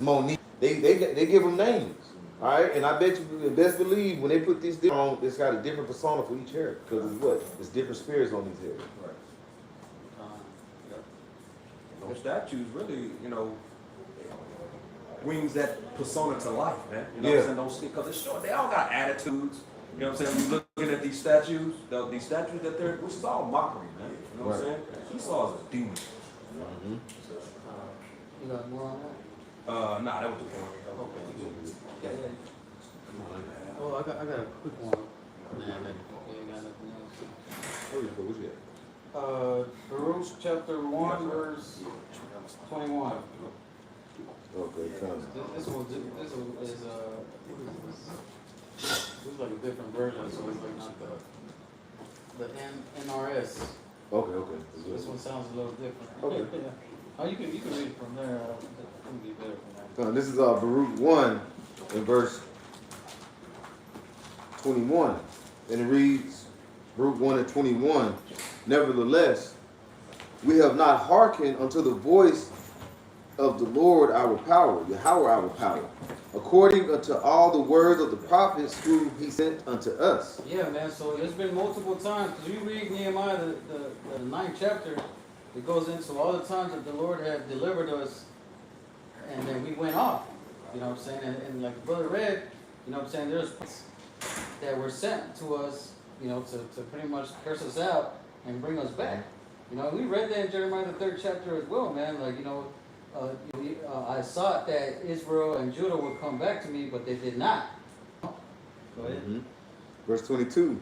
Monique. They give them names. All right, and I bet you best believe when they put these on, it's got a different persona for each hair because it's what? It's different spirits on these hairs. Right. Yep. Those statues really, brings that persona to life, man. You know what I'm saying? Don't stick, because it's short. They all got attitudes. You know what I'm saying? You're looking at these statues that they're, which is all mockery, man. You know what I'm saying? Esau is a demon. You got more on that? Nah, that was the point. Okay. Yeah. Oh, I got a quick one. Nah, you ain't got nothing else. Baruch chapter 1, verse 21. Okay, come. This one is what is this? This is like a different version, so it's like not the NRS. Okay. This one sounds a little different. Okay. Oh, you can read it from there. It can be better from that. This is Baruch 1 in verse 21. And it reads, Baruch 1 and 21, nevertheless, we have not hearkened unto the voice of the Lord our power, Yahweh our power, according unto all the words of the prophets whom he sent unto us. Yeah, man, so there's been multiple times, because you read Nehemiah, the 9th chapter, it goes into all the times that the Lord had delivered us, and then we went off, you know what I'm saying? And like Brother read, you know what I'm saying, there's that were sent to us, to pretty much curse us out and bring us back. We read that in Jeremiah the 3rd chapter as well, man, like, I thought that Israel and Judah would come back to me, but they did not. Go ahead. Verse 22.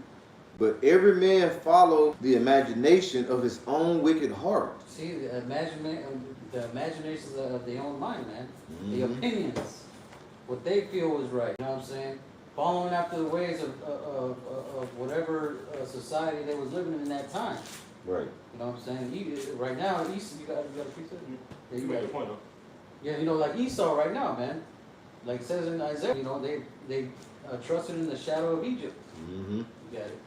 But every man follow the imagination of his own wicked heart. See, the imaginations of their own mind, man. The opinions, what they feel was right. You know what I'm saying? Following after the ways of whatever society they was living in that time. Right. You know what I'm saying? Right now, Esau, you got a piece of it? Yeah, You make the point, though. Yeah, like Esau right now, man. Like it says in Isaiah, they trusted in the shadow of Egypt. You got it.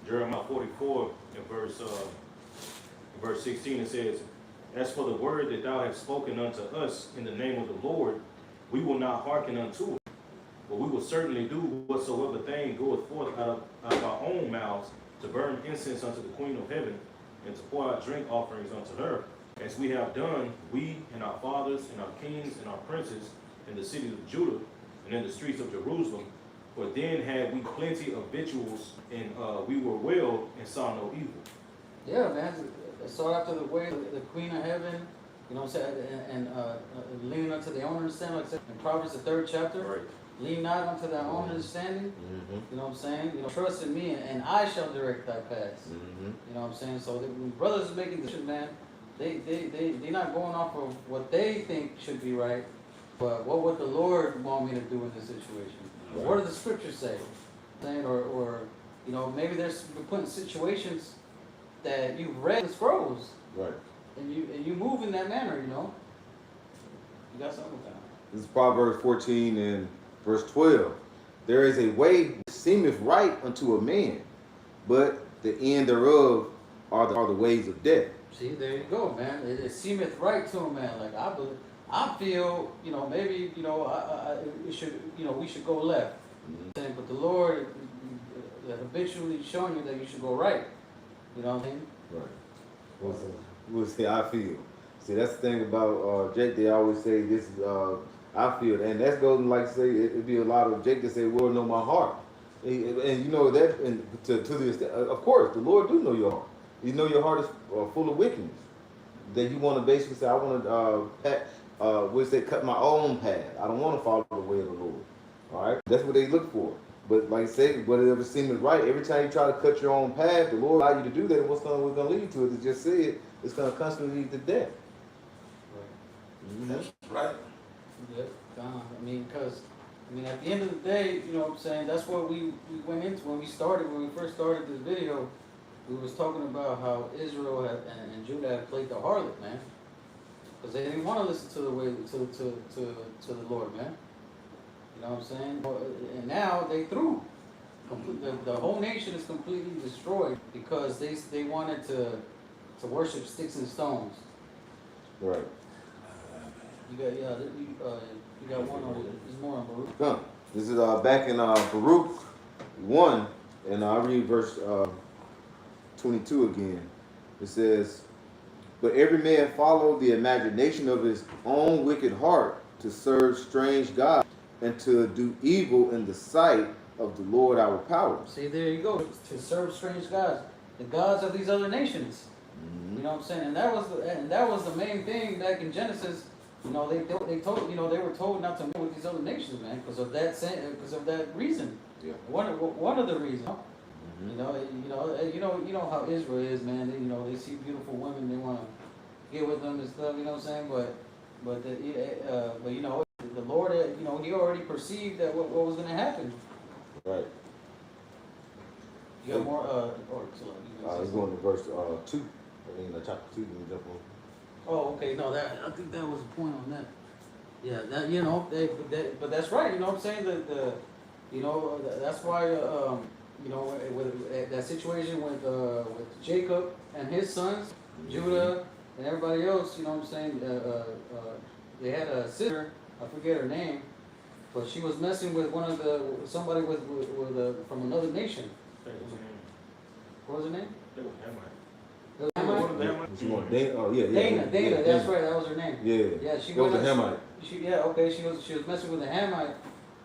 Jeremiah 44 in verse 16, it says, as for the word that thou hast spoken unto us in the name of the Lord, we will not hearken unto it, but we will certainly do whatsoever thing goeth forth out of our own mouths, to burn incense unto the Queen of heaven, and to pour out drink offerings unto her, as we have done, we and our fathers and our kings and our princes in the cities of Judah and in the streets of Jerusalem. For then had we plenty of victuals, and we were well and saw no evil. Yeah, man. They sought after the way of the Queen of Heaven, you know what I'm saying, and leaning unto their own understanding, like I said in Proverbs the 3rd chapter. Right. Lean not unto their own understanding. You know what I'm saying? Trust in me, and I shall direct thy paths. You know what I'm saying? So when brothers are making decisions, man, they're not going off of what they think should be right, but what would the Lord want me to do in this situation? Right. What do the scriptures say? Or maybe there's put in situations that you've read the scrolls, Right. and you move in that manner. You got something with that. This is Proverbs 14 and verse 12. There is a way which seemeth right unto a man, but the end thereof are the ways of death. See, there you go, man. It seemeth right to a man. Like I feel, maybe, it should, we should go left. But the Lord habitually showing you that you should go right. You know what I mean? Right. We'll say I feel. See, that's the thing about Jake. They always say this is I feel, and that's goes like say it'd be a lot of Jake that say, "Lord, know my heart," and that, and to the extent, of course, the Lord do know your heart. You know your heart is full of wickedness. That you want to basically say, "I want to cut my own path. I don't want to follow the way of the Lord." All right, that's what they look for. But like I say, whatever seems right, every time you try to cut your own path, the Lord allow you to do that. And what's going to lead to it? It just said it's going to constantly lead to death. Right. That's right. Yeah, because at the end of the day, you know what I'm saying, that's what we went into when we first started this video. We was talking about how Israel and Judah had played the harlot, man, because they didn't want to listen to the way to the Lord, man. You know what I'm saying? And now they threw. The whole nation is completely destroyed because they wanted to worship sticks and stones. Right. You You got one on it. There's more on Baruch. Come. This is back in Baruch 1, and I'll read verse 22 again. It says, "But every man followed the imagination of his own wicked heart to serve strange gods and to do evil in the sight of the Lord our power." See, there you go. To serve strange gods, the gods of these other nations. Mhm. You know what I'm saying? And that was the main thing back in Genesis. You know, they told, you know, they were told not to move with these other nations, man, because of that reason. Yeah. One of the reasons. Mhm. You know how Israel is, man. They, you know, they see beautiful women, they want to get with them and stuff. You know what I'm saying? But you know, the Lord, you know, He already perceived that what was going to happen. Right. You got more, Let's go into verse 2. I mean, chapter 2. Let me jump on. Oh, okay. No, I think that was a point on that. Yeah, that, you know, but that's right. You know what I'm saying? You know, that's why, you know, with that situation with Jacob and his sons, Judah and everybody else. You know what I'm saying? They had a sister. I forget her name, but she was messing with somebody with from another nation. What was her name? It was Hamite. She want Dana. Oh yeah, Dana. That's right. That was her name. Yeah. Yeah, she It was went a up- Hamite. She was messing with the Hamite,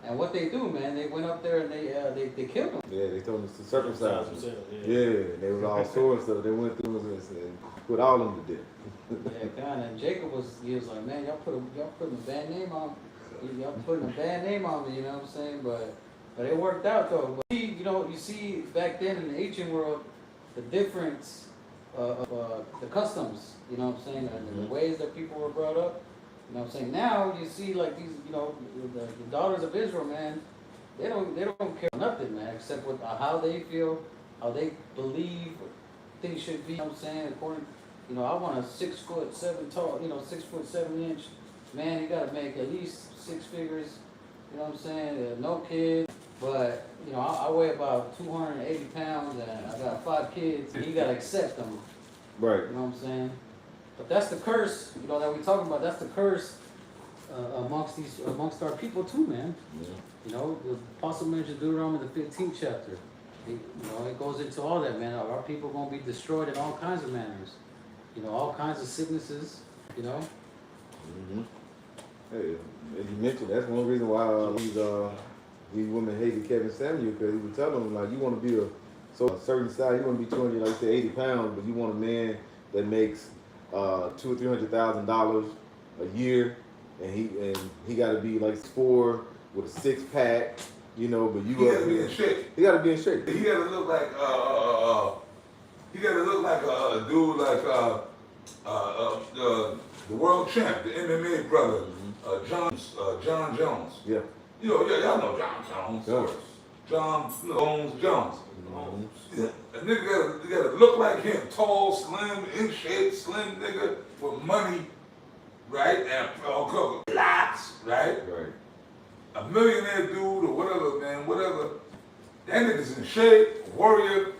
and what they do, man, they went up there and they killed him. Yeah, they told us to circumcise them. themselves, Yeah, they was all sore and stuff. They went through and put all of them to death. Yeah, kind of. And Jacob was like, man, y'all putting a bad name on, y'all putting a bad name on me. You know what I'm saying? But it worked out though. But you know, you see back then in the ancient world, the difference of the customs. You know what I'm saying? And the ways that people were brought up. You know what I'm saying? Now you see like these, you know, the daughters of Israel, man, they don't care nothing, man, except with how they feel, how they believe things should be. You know what I'm saying? According, you know, I want a 6'7" tall, you know, 6'7" man. You gotta make at least 6 figures. You know what I'm saying? No kids, but you know, I weigh about 280 pounds, and I got 5 kids. And you gotta accept them. Right. You know what I'm saying? But that's the curse, you know, that we're talking about. That's the curse amongst our people too, man. Yeah. You know, the apostle mentioned Deuteronomy the 15th chapter. You know, it goes into all that, man. Our people are gonna be destroyed in all kinds of manners. You know, all kinds of sicknesses. You know. Mm-hmm. Hey, as you mentioned, that's one reason why these women hated Kevin Samuel, because he would tell them like, you want to be a certain size, you want to be 200, like say 80 pounds, but you want a man that makes $200,000 or $300,000 a year, and he got to be like 4 with a 6-pack, you know. But you He gotta be in shape. He got to be in shape. He gotta look like a dude like the world champ, the MMA brother, John Jones. Yeah. You know, y'all know John Jones. Yeah. John Jones. Yeah. A nigga gotta look like him, tall, slim, in shape, slim nigga with money, right? And lots, right? Right. A millionaire dude or whatever, man, whatever. That nigga's in shape, warrior,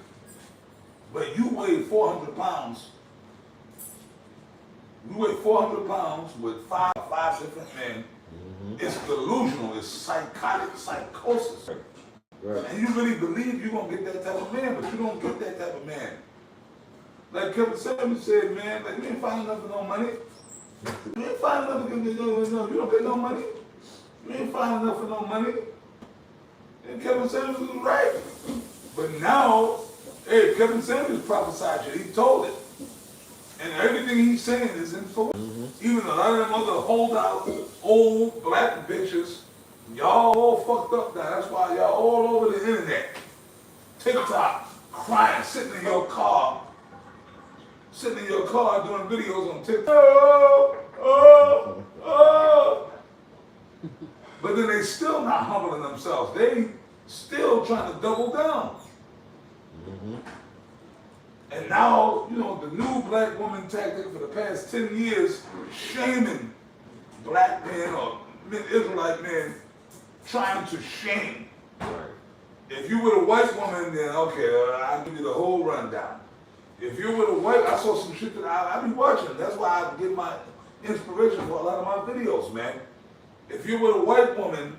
but you weigh 400 pounds. You weigh 400 pounds with five different men. Mm-hmm. It's delusional, it's psychotic, psychosis. Right. And you really believe you're gonna get that type of man, but you don't get that type of man. Like Kevin Samuel said, man, like you ain't find enough for no money. You ain't find enough for you don't get no money. You ain't find enough for no money. And Kevin Samuel was right. But now, hey, Kevin Samuel prophesied it. He told it. And everything he's saying is in full. Mm-hmm. Even a lot of them other holdout old black bitches, y'all all fucked up now. That's why y'all all over the internet. TikTok, crying, sitting in your car doing videos on TikTok. Oh. But then they still not humbling themselves. They still trying to double down. Mm-hmm. And now, you know, the new black woman tactic for the past 10 years, shaming black men or Israelite men, trying to shame. Right. If you were a white woman, then okay, I'll give you the whole rundown. If you were a white, I saw some shit that I be watching. That's why I get my inspiration for a lot of my videos, man. If you're with a white woman,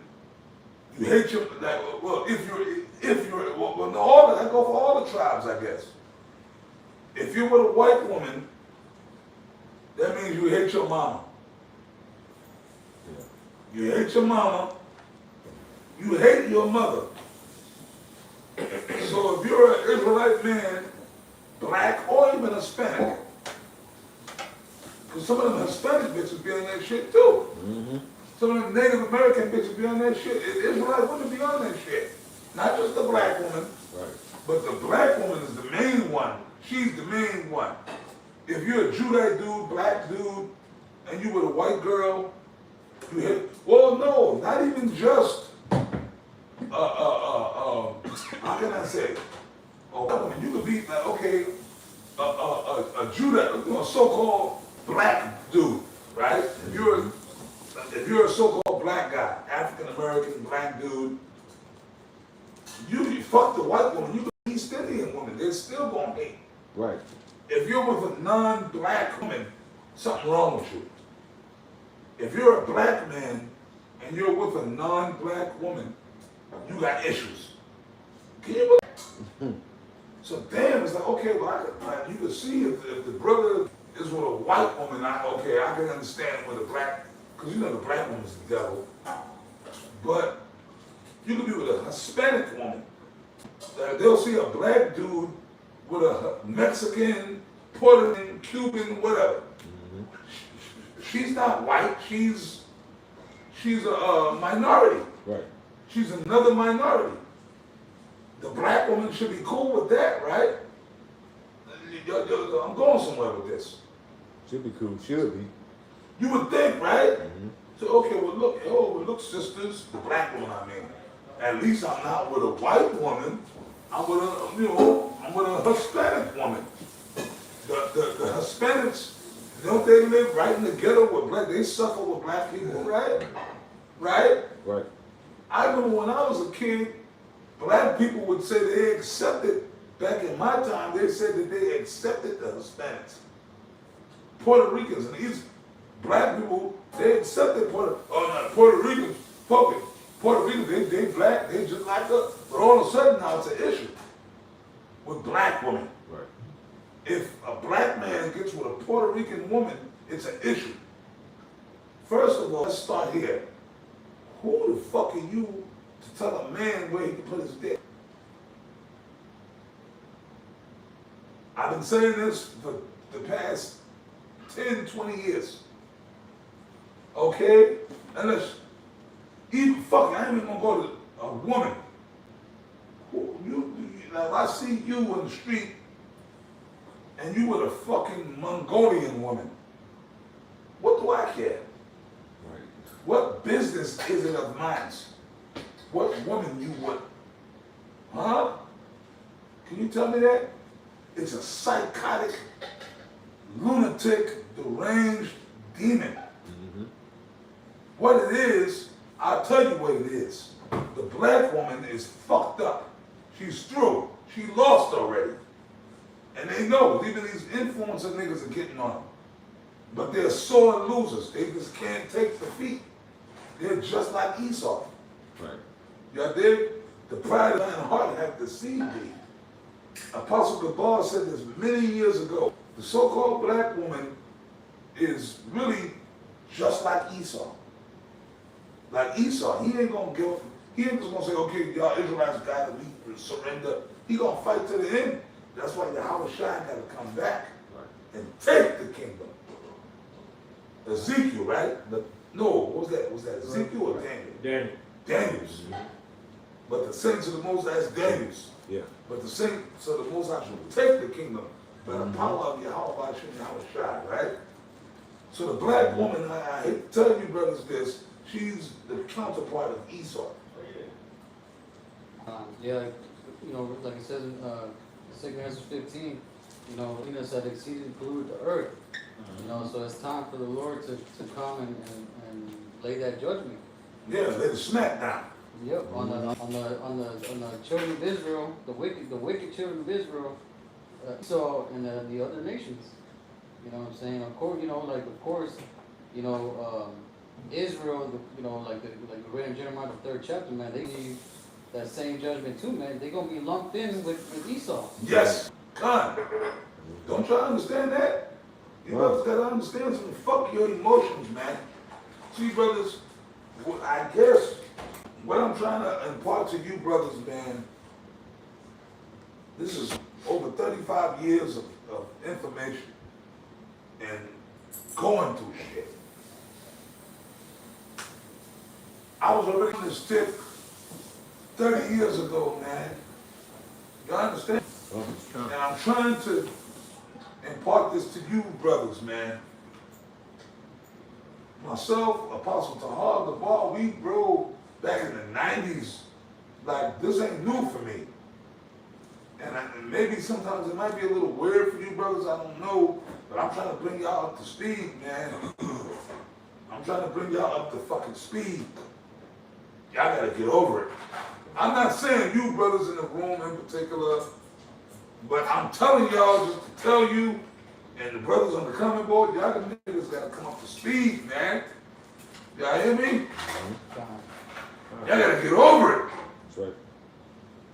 you hate your, like, well, if you're, well, no, all that, I go for all the tribes, I guess. If you're with a white woman, that means you hate your mama. You hate your mama, you hate your mother. So if you're an Israelite man, black or even Hispanic, because some of them Hispanic bitches be on that shit too. Mm-hmm. Some of them Native American bitches be on that shit. Israelite women be on that shit. Not just the black woman, Right. but the black woman is the main one. She's the main one. If you're a Judite dude, black dude, and you with a white girl, you hit, well, no, not even just, how can I say? Oh, you could be, like, okay, a Judite, you know, so-called black dude, right? If you're a so-called black guy, African-American black dude, you fuck the white woman, you could East Indian woman, they're still gonna hate. Right. If you're with a non-black woman, something wrong with you. If you're a black man and you're with a non-black woman, you got issues. Can you believe? So damn, it's like, okay, well, you can see if the brother is with a white woman, I can understand with a black, because you know the black woman's the devil. But you could be with a Hispanic woman. They'll see a black dude with a Mexican, Puerto Rican, Cuban, whatever. She's not white, she's a minority. Right. She's another minority. The black woman should be cool with that, right? I'm going somewhere with this. Should be cool. Should be. You would think, right? Mm-hmm. So, okay, well look, sisters, the black woman, I mean. At least I'm not with a white woman. I'm with a Hispanic woman. The Hispanics, don't they live right in the ghetto with black? They suffer with black people, right? Right? Right. I remember when I was a kid, black people would say they accepted, back in my time, they said that they accepted the Hispanics. Puerto Ricans and these black people, they accepted Puerto Ricans, fuck it. Puerto Ricans, they black, they just like us. But all of a sudden now it's an issue with black women. Right. If a black man gets with a Puerto Rican woman, it's an issue. First of all, let's start here. Who the fuck are you to tell a man where he can put his dick? I've been saying this for the past 10, 20 years. Okay? Unless, even fuck, I ain't even gonna go to a woman. Now, if I see you in the street and you with a fucking Mongolian woman, what do I care? Right. What business is it of mine? What woman you with? Huh? Can you tell me that? It's a psychotic, lunatic, deranged demon. Mm-hmm. What it is, I'll tell you what it is. The black woman is fucked up. She's through. She lost already. And they know, even these influencer niggas are getting on them. But they're sore losers. They just can't take defeat. They're just like Esau. Right. You dig? The pride of thine heart have deceived thee. Apostle Gabar said this many years ago. The so-called black woman is really just like Esau. Like Esau, he ain't gonna give up. He ain't just gonna say, okay, y'all Israelites gotta surrender. He gonna fight to the end. That's why Yahweh Shai gotta come back and take the kingdom. Ezekiel, right? No, what was that? Was that Ezekiel or Daniel? Daniel's. But the saints of the Most High is Daniel's. Yeah. But the saints of the Most High should take the kingdom by the power of Yahweh Shai, right? So the black woman, I hate to tell you brothers this, she's the counterpart of Esau. Yeah, like, you know, like it says in 2 Ezra 15, you know, Venus had exceeded polluted the earth. You know, so it's time for the Lord to come and lay that judgment. Yeah, lay the smack down. Yep, on the children of Israel, the wicked children of Israel, Esau and the other nations. You know what I'm saying? Of course, you know, like of course, you know, Israel, you know, like we read in Jeremiah the 3rd chapter, man, they need that same judgment too, man. They're gonna be lumped in with Esau. Yes, God. Don't y'all understand that? You brothers gotta understand something. Fuck your emotions, man. See, brothers, I guess what I'm trying to impart to you, brothers, man, this is over 35 years of information and going through shit. I was already on this tip 30 years ago, man. Y'all understand? And I'm trying to impart this to you, brothers, man. Myself, Apostle Tahar, the ball, we bro back in the 90s. Like, this ain't new for me. And maybe sometimes it might be a little weird for you brothers, I don't know. But I'm trying to bring y'all up to speed, man. I'm trying to bring y'all up to fucking speed. Y'all gotta get over it. I'm not saying you brothers in the room in particular, but I'm telling y'all just to tell you, and the brothers on the comment board, y'all the niggas gotta come up to speed, man. Y'all hear me? Y'all gotta get over it. That's right.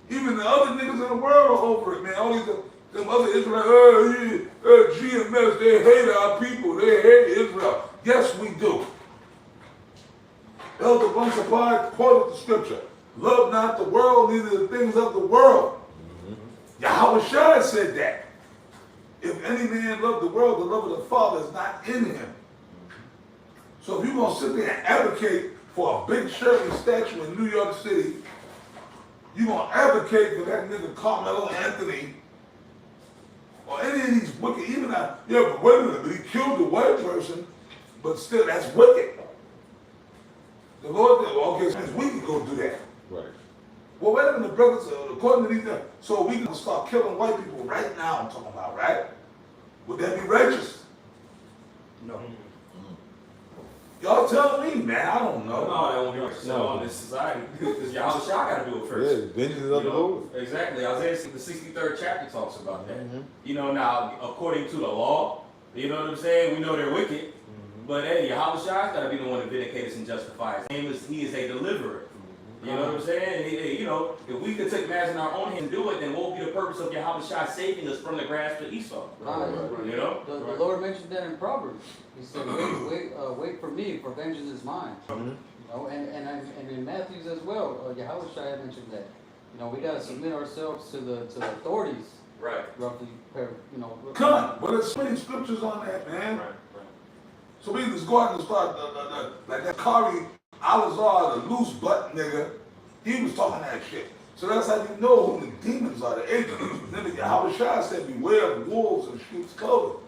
Even the other niggas in the world are over it, man. All these them other Israelites, GMS, they hate our people. They hate Israel. Yes, we do. Elder Bunsapai quoted the scripture. Love not the world, neither the things of the world. Yahweh Shai said that. If any man love the world, the love of the Father is not in him. So if you're going to sit there and advocate for a big Shirley statue in New York City, you're going to advocate for that nigga Carmelo Anthony, or any of these wicked, even that, yeah, but wait a minute, but he killed the white person, but still, that's wicked. The Lord, okay, so we can go do that. Right. Well, wait a minute, brothers, according to these things, so we can start killing white people right now, I'm talking about, right? Would that be righteous? No. Y'all tell me, man, I don't know. No, that won't be righteous in this society. Because y'all gotta do it first. Yeah, vengeance of the Lord. Exactly. Isaiah the 63rd chapter talks about that. You know, now according to the law, you know what I'm saying? We know they're wicked. But hey, Yahweh Shai's gotta be the one to vindicate us and justify us. He is a deliverer. You know what I'm saying? You know, if we could take matters in our own hands and do it, then what would be the purpose of Yahweh Shai saving us from the grasp of Esau? You know? The Lord mentioned that in Proverbs. He said, wait for me, for vengeance is mine. You know, and in Matthew's as well, Yahweh Shai mentioned that. You know, we gotta submit ourselves to the authorities. Right. Roughly, you know. Come on, well, there's so many scriptures on that, man. Right. So we just go out and start, like that Kari Alazar, the loose butt nigga, he was talking that shit. So that's how you know who the demons are, the agents. Then the Yahweh Shai said, beware of wolves in sheep's clothing.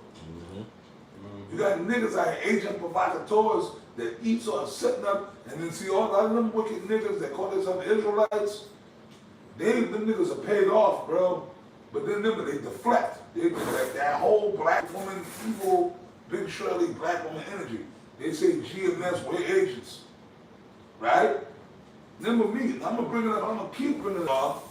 You got niggas like agent provocateurs that Esau is setting up, and then see all of them wicked niggas that call themselves Israelites, them niggas are paid off, bro. But then they deflect. They like that whole black woman, evil, Big Shirley black woman energy. They say GMS, we're agents. Right? Then with me, I'm gonna bring it up, I'm gonna keep bringing it up.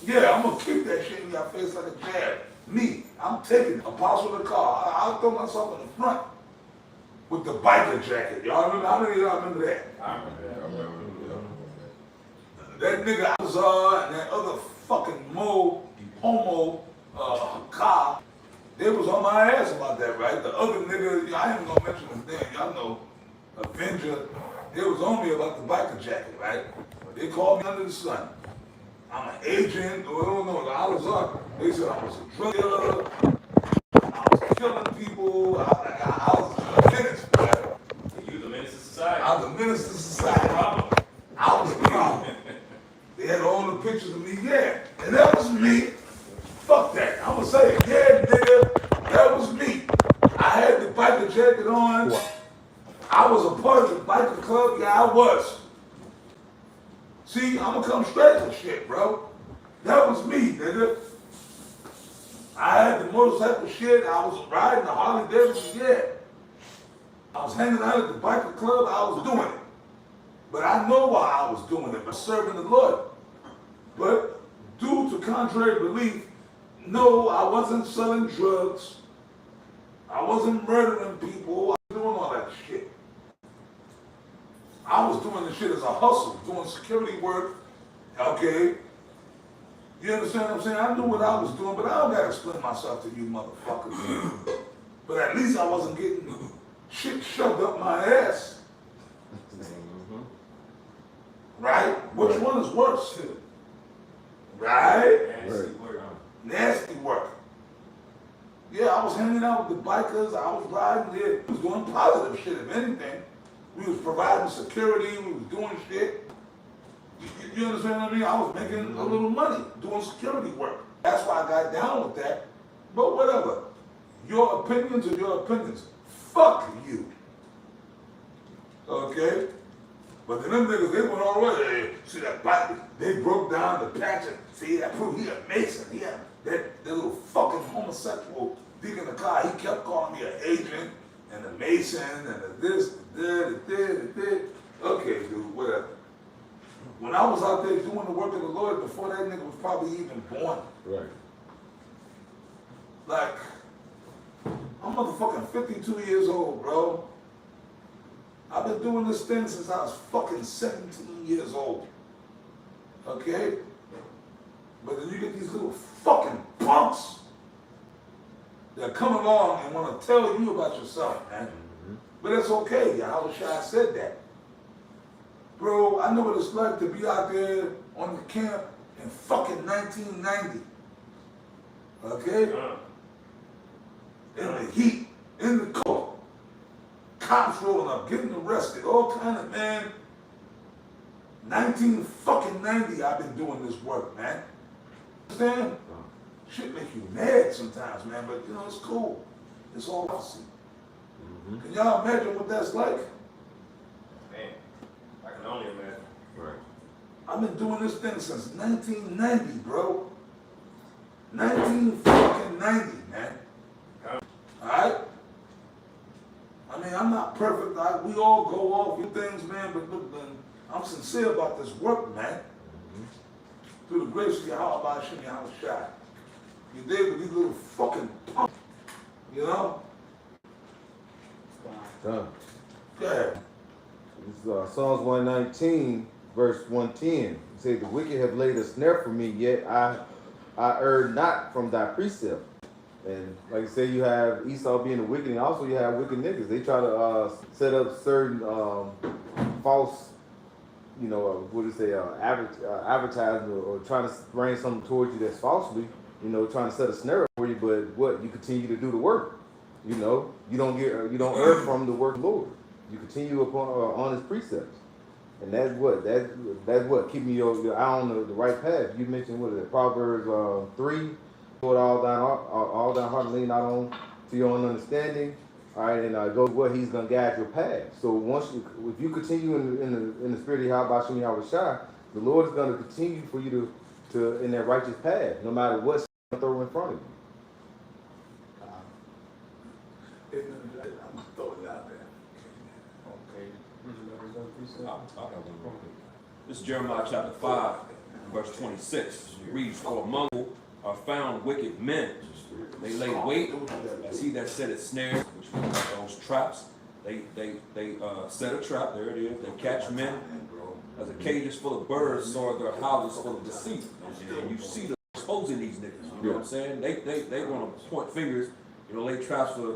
Yeah, I'm gonna kick that shit in your face like a jab. Me, I'm taking it. Apostle in the car. I'll throw myself in the front with the biker jacket. Y'all remember? How many of y'all remember that? I remember that. That nigga Azar and that other fucking homo car, they was on my ass about that, right? The other nigga, I ain't gonna mention his name, y'all know, Avenger, they was on me about the biker jacket, right? They called me under the sun. I'm an agent, or I don't know, I was they said I was a drug dealer, I was killing people, I was a menace, right? You was a menace to society. I was a menace to society. I was a problem. They had all the pictures of me, yeah. And that was me. Fuck that. I'm gonna say it. Yeah, nigga. That was me. I had the biker jacket on. I was a part of the biker club. Yeah, I was. See, I'm gonna come straight with shit, bro. That was me, nigga. I had the motorcycle shit. I was riding the Harley Davidson, yeah. I was hanging out at the biker club. I was doing it. But I know why I was doing it, by serving the Lord. But due to contrary belief, no, I wasn't selling drugs. I wasn't murdering people. I was doing all that shit. I was doing this shit as a hustle, doing security work, okay? You understand what I'm saying? I knew what I was doing, but I don't gotta explain myself to you motherfuckers. But at least I wasn't getting shit shoved up my ass. Right? Which one is worse? Right? Nasty word. Nasty work. Yeah, I was hanging out with the bikers, I was riding there, we was doing positive shit, if anything. We was providing security, we was doing shit. You understand what I mean? I was making a little money doing security work. That's why I got down with that. But whatever. Your opinions are your opinions. Fuck you. Okay? But then them niggas, they went all the way. Hey, see that bike? They broke down the patch and see that proof. He a Mason. That little fucking homosexual dick in the car. He kept calling me an agent and a Mason and a this, the that. Okay, dude, whatever. When I was out there doing the work of the Lord before that nigga was probably even born. Right. Like, I'm motherfucking 52 years old, bro. I've been doing this thing since I was fucking 17 years old. Okay? But then you get these little fucking punks that come along and want to tell you about yourself, man. But it's okay, Yahushua said that. Bro, I know what it's like to be out there on the camp in fucking 1990. Okay? In the heat, in the cold. Cops rolling up, getting arrested, all kind of, man. 1990, I've been doing this work, man. Understand? Shit make you mad sometimes, man, but you know, it's cool. It's all awesome. Can y'all imagine what that's like? Man, I can only imagine. Right. I've been doing this thing since 1990, bro. 1990, man. Alright? I mean, I'm not perfect. We all go off with things, man, but look, man, I'm sincere about this work, man. Through the grace of Yahweh, Hashem, Yahushua. You dig with these little fucking punks, you know? Done. Yeah. This is Psalms 119, verse 110. It says, the wicked have laid a snare for me, yet I err not from thy precept. And like you say, you have Esau being the wicked, and also you have wicked niggas. They try to set up certain false, you know, what do you say, advertising or trying to bring something towards you that's falsely, you know, trying to set a snare up for you. But what? You continue to do the work. You know, you don't err from the work of the Lord. You continue upon on His precepts, and that's what keeping your eye on the right path. You mentioned what is it, Proverbs 3. Put all down heart and lean not on to your own understanding. All right, and go what He's gonna guide your path. So if you continue in the spirit of Yahweh Shem Yahushua, the Lord is gonna continue for you to in that righteous path, no matter what's thrown in front of you. I'm throwing it out there. This is Jeremiah chapter 5, verse 26. It reads, for among you are found wicked men. They lay wait as he that setteth snares, which means those traps. They set a trap, there it is. They catch men. As a cage is full of birds, so are their houses full of deceit. And you see them exposing these niggas, you know what I'm saying? They want to point fingers, you know, lay traps for the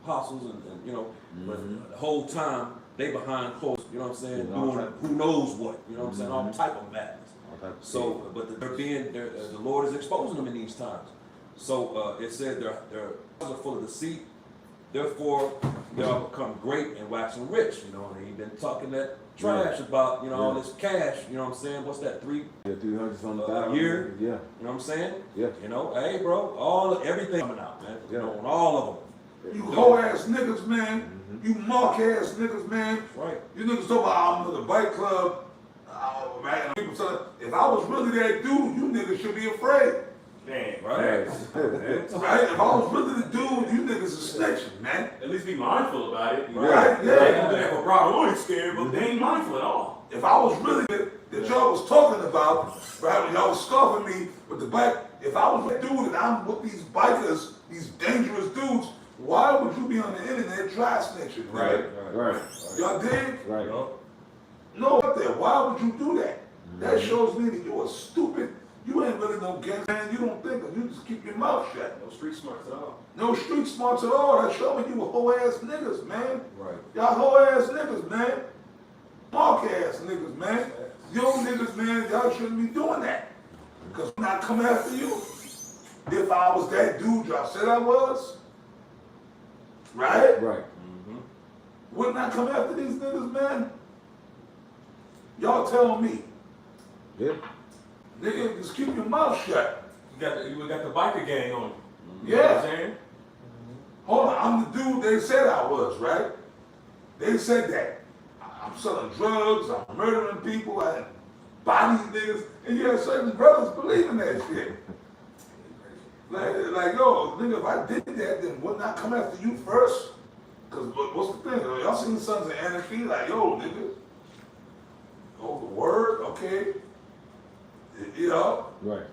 apostles and you know, but the whole time they behind closed, you know what I'm saying, doing who knows what, you know what I'm saying, all type of madness. So, but the Lord is exposing them in these times. So it said their houses are full of deceit, therefore they'll become great and waxing rich, you know, and he's been talking that trash about, you know, all this cash, you know what I'm saying, what's that, 300 something a year? Yeah. You know what I'm saying? Yeah. You know, hey bro, everything coming out, man. You know, on all of them. You hoe ass niggas, man. You mark ass niggas, man. Right. You niggas talk about I'm in the bike club. Man, people say, if I was really that dude, you niggas should be afraid. Man, Right. Right? If I was really the dude, you niggas are snitching, man. At least be mindful about it. Right, They yeah. do that for Bravo scared, but they ain't mindful at all. If I was really that y'all was talking about, right, when y'all was scoffing me with the bike, if I was that dude and I'm with these bikers, these dangerous dudes, why would you be on the internet dry snitching, right? Right. Y'all dig? Right. No, what the? Why would you do that? That shows me that you're a stupid. You ain't really no gangster, man. You don't think. You just keep your mouth shut. No street smarts at all. No street smarts at all. That show me you were hoe ass niggas, man. Right. Y'all hoe ass niggas, man. Mark ass niggas, man. Young niggas, man. Y'all shouldn't be doing that. Cause when I come after you, if I was that dude y'all said I was, right? Right. Wouldn't I come after these niggas, man? Y'all tell me. Yeah. Nigga, just keep your mouth shut. You got the biker gang on you. You know Yeah. what I'm saying? Hold on, I'm the dude they said I was, right? They said that. I'm selling drugs, I'm murdering people, I body niggas, and you have certain brothers believing that shit. Like, yo, nigga, if I did that, then wouldn't I come after you first? Cause what's the thing? Y'all seen Sons of Anarchy? Like, yo, nigga. Oh, the word, okay. You know, Right.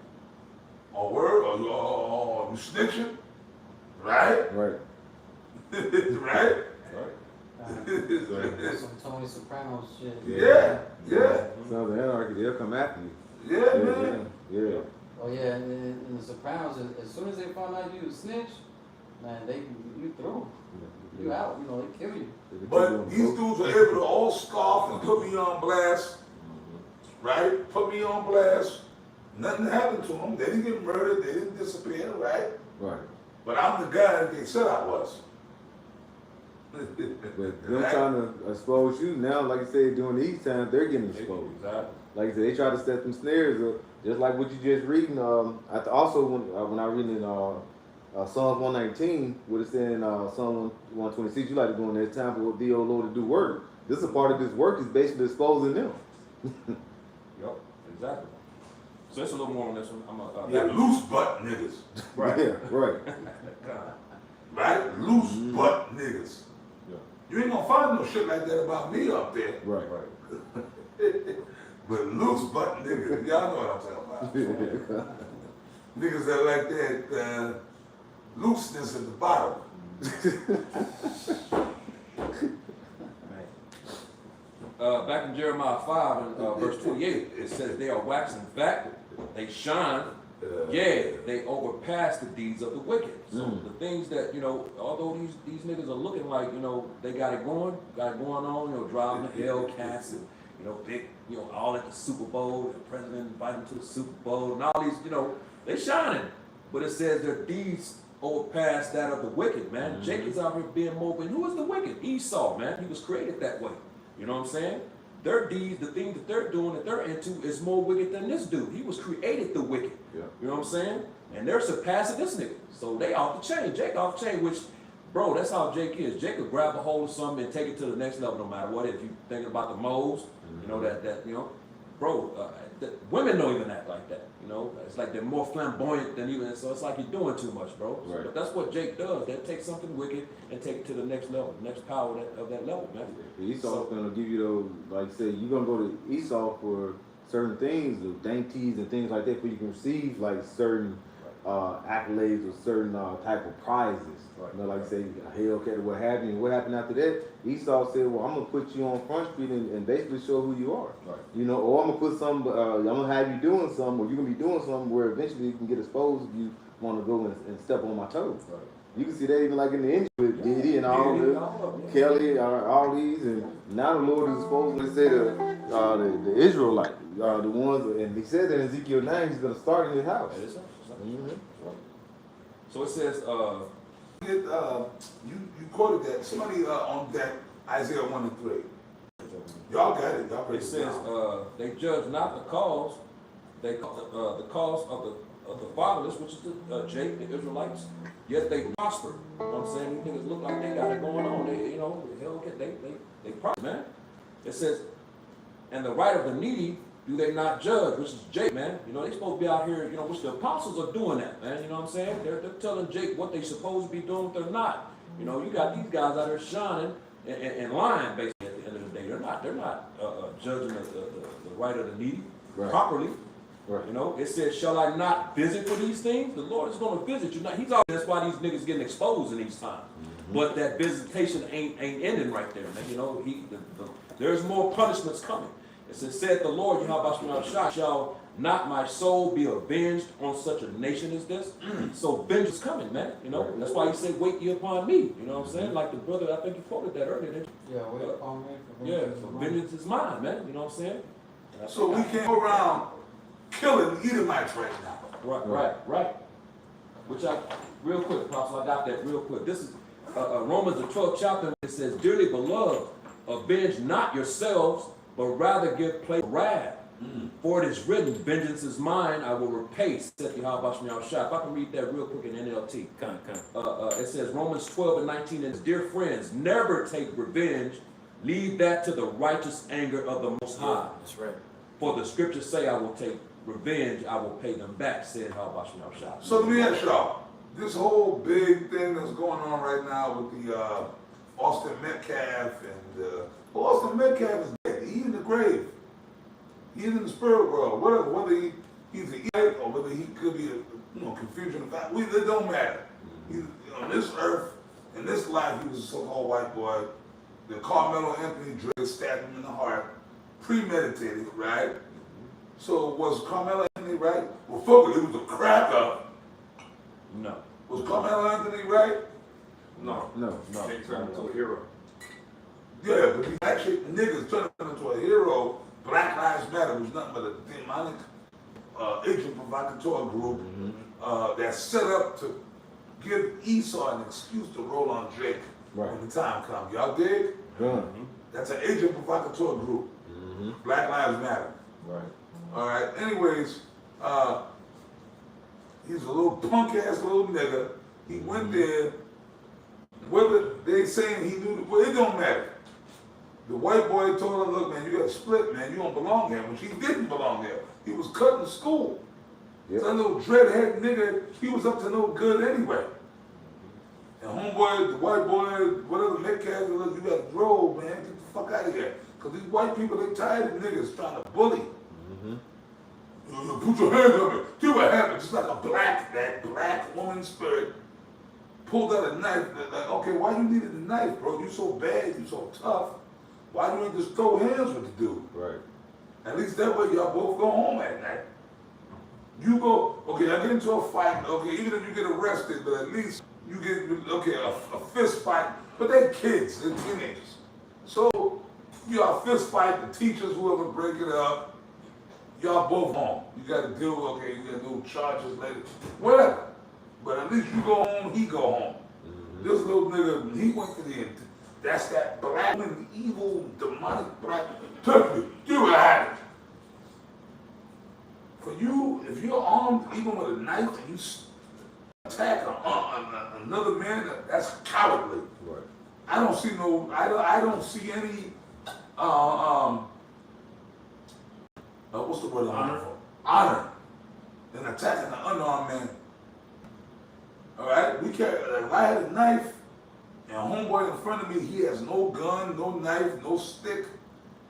a word, or you snitching, right? Right. Right? Some Tony Soprano shit. Yeah, yeah, Sons of Anarchy, they'll come after you. yeah, man. Yeah. Oh yeah, and in the Sopranos, as soon as they found out you was snitch, man, you through. You out, you know, they kill you. But these dudes were able to all scoff and put me on blast, right? Put me on blast. Nothing happened to them. They didn't get murdered. They didn't disappear, right? Right. But I'm the guy that they said I was. But them trying to expose you now, like you said, during these times, they're getting exposed. Exactly. Like I said, they try to set them snares up, just like what you just reading. Also, when I read in Psalms 119, what it's saying, Psalm 126, you like to go in there, it's time for the old Lord to do work. This is a part of this work is basically exposing them. Yep. Exactly. So that's a little more on this one. I'm Yeah, loose butt niggas. Right. Yeah, right. Right? Loose butt niggas. Yeah. You ain't gonna find no shit like that about me up there. Right. Right. But loose butt niggas, y'all know what I'm talking about. Niggas that like that looseness at the bottom. Back in Jeremiah 5 and verse 28, it says they are waxing fat, they shine, yeah, they overpass the deeds of the wicked. So the things that, you know, although these niggas are looking like, you know, they got it going on, you know, driving the Hellcats and, you know, big, you know, all at the Super Bowl, the president invited them to the Super Bowl and all these, you know, they shining. But it says their deeds overpass that of the wicked, man. Jacob's out here being mobile. Who is the wicked? Esau, man. He was created that way. You know what I'm saying? Their deeds, the things that they're doing, that they're into, is more wicked than this dude. He was created the wicked. Yeah. You know what I'm saying? And they're surpassing this nigga. So they off the chain. Jake off the chain, which, bro, that's how Jake is. Jake will grab a hold of something and take it to the next level no matter what. If you thinking about the moles, you know, that you know, bro, women don't even act like that. You know, it's like they're more flamboyant than even, so it's like you're doing too much, bro. Right. But that's what Jake does. They take something wicked and take it to the next level, next power of that level, man. Esau's gonna give you those, like I say, you're gonna go to Esau for certain things, the dainties and things like that, where you can receive like certain accolades or certain type of prizes. Right. You know, like say Hellcat or what have you. And what happened after that? Esau said, "Well, I'm gonna put you on Front Street and basically show who you are. Right. You know, or I'm gonna put some, I'm gonna have you doing something, or you're gonna be doing something where eventually you can get exposed if you want to go and step on my toes." Right. You can see that even like in the industry with Diddy and all Diddy and the all of them. Kelly, all these, and now the Lord is supposed to say the Israelite, the ones, and he said that in Ezekiel 9 he's gonna start in his house. That is something. Mhm. So it says, You quoted that. Somebody on that Isaiah 1 and 3. Y'all got it. Y'all break it it says, down. they judge not the cause, they the cause of the fatherless, which is the Jake, the Israelites, yet they prosper. You know what I'm saying? These niggas look like they got it going on. They, you know, they prosper, man. It says, and the right of the needy do they not judge, which is Jake, man. You know, they supposed to be out here, you know, which the apostles are doing that, man. You know what I'm saying? They're telling Jake what they supposed to be doing, what they're not. You know, you got these guys out there shining and lying, basically, at the end of the day. They're not judging the right of the needy properly. Right. You know, it says, shall I not visit for these things? The Lord is going to visit you. Now, that's why these niggas getting exposed in these times. But that visitation ain't ending right there, man. You know, There's more punishments coming. It said the Lord, Yahweh shall not my soul be avenged on such a nation as this. So vengeance is coming, man. You know, that's why he said, wait ye upon me. You know what I'm saying? Like the brother, I think you quoted that earlier, didn't you? Yeah, wait upon me. For Yeah, vengeance is so mine. vengeance is mine, man. You know what I'm saying? So we can't go around killing Edomites right now. Right. Which real quick, Apostle, I got that real quick. This is Romans the 12th chapter. It says, dearly beloved, avenge not yourselves, but rather give place to wrath. For it is written, vengeance is mine, I will repay, saith Yahweh Shah. If I can read that real quick in NLT. It says, Romans 12:19, and dear friends, never take revenge, leave that to the righteous anger of the Most High. That's right. For the scriptures say, I will take revenge, I will pay them back, said Yahweh Shah. So let me ask y'all, this whole big thing that's going on right now with the Austin Metcalf and Austin Metcalf is dead. He's in the grave. He's in the spirit world. Whether he's an idiot or whether he could be a confusion of fact, it don't matter. He's on this earth, in this life, he was a so-called white boy. The Carmelo Anthony Drake stabbed him in the heart, premeditated, right? So was Carmelo Anthony right? Well, fuck it, he was a cracker. No. Was Carmelo Anthony right? No. They turned him into a hero. Yeah, but he actually, niggas turned him into a hero. Black Lives Matter was nothing but a demonic agent provocateur group that's set up to give Esau an excuse to roll on Jake when the time comes. Y'all dig? That's an agent provocateur group. Black Lives Matter. Right. All right. Anyways, he's a little punk ass little nigga. He went there. Whether they saying he knew, well, it don't matter. The white boy told her, look, man, you got to split, man. You don't belong here. Which he didn't belong there. He was cut in school. Yep. That little dreadhead nigga, he was up to no good anyway. And homeboy, the white boy, whatever Metcalf, look, you got to grow, man. Get the fuck out of here. Because these white people, they tired of niggas trying to bully. Put your hands on me. See what happened. Just like that black woman spirit pulled out a knife. Like, okay, why you needed a knife, bro? You so bad, you so tough. Why you ain't just throw hands with the dude? Right. At least that way y'all both go home at night. You go, okay, I get into a fight, okay, even if you get arrested, but at least you get, okay, a fist fight, but they're kids, they're teenagers. So, y'all fist fight, the teachers, whoever break it up, y'all both home. You gotta deal with, okay, you gotta do charges later, whatever. But at least you go home, he go home. This little nigga, he went to the end. That's that black, evil, demonic black, turkey, do what happened. For you, if you're armed even with a knife and you attack another man, that's cowardly. Right. I don't see no, I don't see any, what's the word? Honor in attacking an unarmed man. All right, we carry. If I had a knife and a homeboy in front of me, he has no gun, no knife, no stick,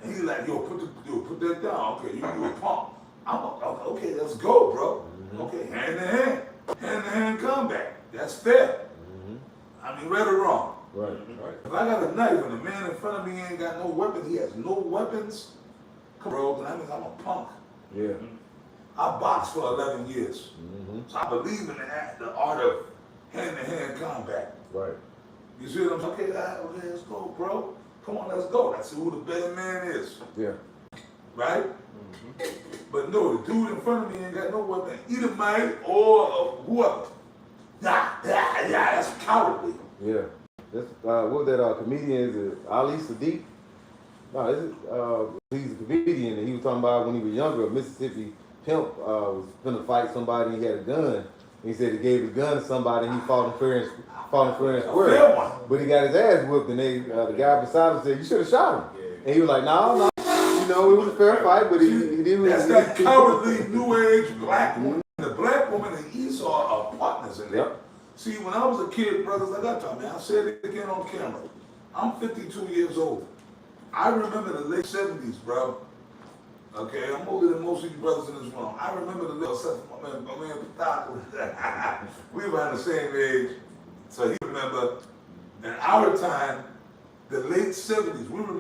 and he's like, "Yo, put that down. Okay, you a punk." Okay, let's go, bro. Okay, hand to hand combat. That's fair. I mean, right or wrong. Right. If I got a knife and the man in front of me ain't got no weapon, he has no weapons, come on, bro, then that means I'm a punk. Yeah. I boxed for 11 years. So I believe in the art of hand-to-hand combat. Right. You see what I'm saying? Okay, let's go, bro. Come on, let's go. Let's see who the better man is. Yeah. Right? But no, the dude in front of me ain't got no weapon. Edomite or whoever. That's cowardly. Yeah. That's what was that comedian? Is it Ali Sadiq? No, he's a comedian, and he was talking about when he was younger, a Mississippi pimp was gonna fight somebody. And he had a gun. He said he gave his gun to somebody. And he fought him fair and square. But he got his ass whooped, and the guy beside him said, "You should have shot him." And he was like, "No. You know, it was a fair fight, but he did." That's that cowardly new age black woman. The black woman and Esau are partners in there. Yep. See, when I was a kid, brothers, like I told me, I'll say it again on camera. I'm 52 years old. I remember the late 70s, bro. Okay, I'm older than most of you brothers in this room. I remember the little stuff, my man Pataco. We were around the same age, so he remember. In our time, the late 70s, we remember.